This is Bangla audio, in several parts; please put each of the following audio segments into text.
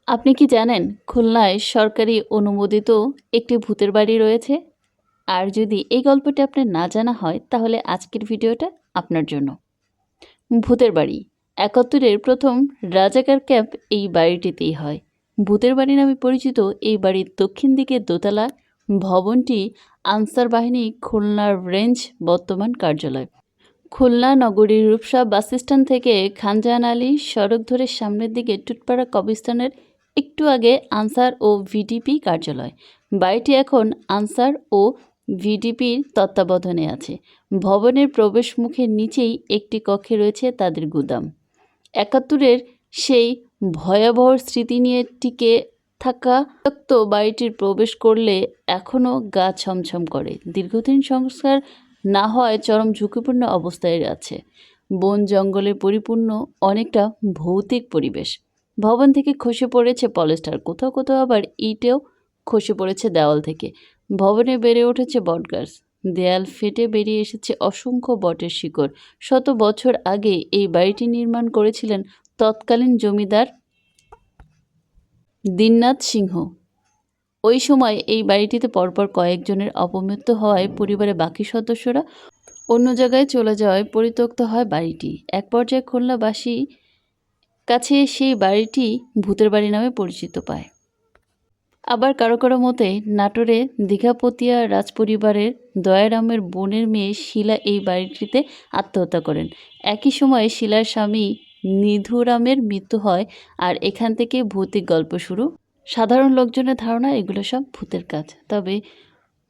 আপনি কি জানেন খুলনায় সরকারি অনুমোদিত একটি ভূতের বাড়ি রয়েছে? আর যদি এই গল্পটি আপনার না জানা হয় তাহলে আজকের ভিডিওটা আপনার জন্য। ভূতের বাড়ি ৭১-এর প্রথম রাজাকার ক্যাম্প এই বাড়িটিতেই হয়। ভূতের বাড়ি নামে পরিচিত এই বাড়ির দক্ষিণ দিকের দোতলা ভবনটি আনসার বাহিনী খুলনার রেঞ্জ বর্তমান কার্যালয়। খুলনা নগরীর রূপসা বাসস্ট্যান্ড থেকে খানজাহান আলী সড়ক ধরে সামনের দিকে টুটপাড়া কবরস্থানের একটু আগে আনসার ও ভিডিপি কার্যালয়। বাড়িটি এখন আনসার ও ভিডিপির তত্ত্বাবধানে আছে। ভবনের প্রবেশ মুখের নিচেই একটি কক্ষে রয়েছে তাদের গুদাম। ৭১-এর সেই ভয়াবহ স্মৃতি নিয়ে টিকে থাকা বাড়িটির প্রবেশ করলে এখনও গা ছমছম করে। দীর্ঘদিন সংস্কার না হয় চরম ঝুঁকিপূর্ণ অবস্থায় আছে। বন জঙ্গলে পরিপূর্ণ অনেকটা ভৌতিক পরিবেশ। ভবন থেকে খসে পড়েছে পলেস্টার, কোথাও কোথাও আবার ইটেও খসে পড়েছে দেওয়াল থেকে। ভবনে বেড়ে উঠেছে বটগাছ, দেয়াল ফেটে বেরিয়ে এসেছে অসংখ্য বটের শিকড়। শত বছর আগে এই বাড়িটি নির্মাণ করেছিলেন তৎকালীন জমিদার দীননাথ সিংহ। ওই সময় এই বাড়িটিতে পরপর কয়েকজনের অপমৃত্যু হওয়ায় পরিবারের বাকি সদস্যরা অন্য জায়গায় চলে যাওয়ায় পরিত্যক্ত হয় বাড়িটি। এক পর্যায়ে খুলনাবাসী কাছে সেই বাড়িটি ভূতের বাড়ি নামে পরিচিত পায়। আবার কারো কারো মতে নাটোরে দীঘাপতিয়া রাজপরিবারের দয়ারামের বোনের মেয়ে শিলা এই বাড়িটিতে আত্মহত্যা করেন। একই সময়ে শিলার স্বামী নিধুরামের মৃত্যু হয়, আর এখান থেকে ভৌতিক গল্প শুরু। সাধারণ লোকজনের ধারণা এগুলো সব ভূতের কাজ। তবে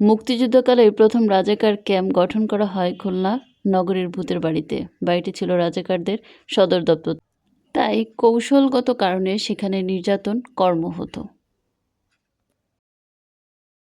মুক্তিযুদ্ধকালে প্রথম রাজাকার ক্যাম্প গঠন করা হয় খুলনা নগরীর ভূতের বাড়িতে। বাড়িটি ছিল রাজাকারদের সদর দপ্তর, তাই কৌশলগত কারণে সেখানে নির্যাতন কর্ম হতো।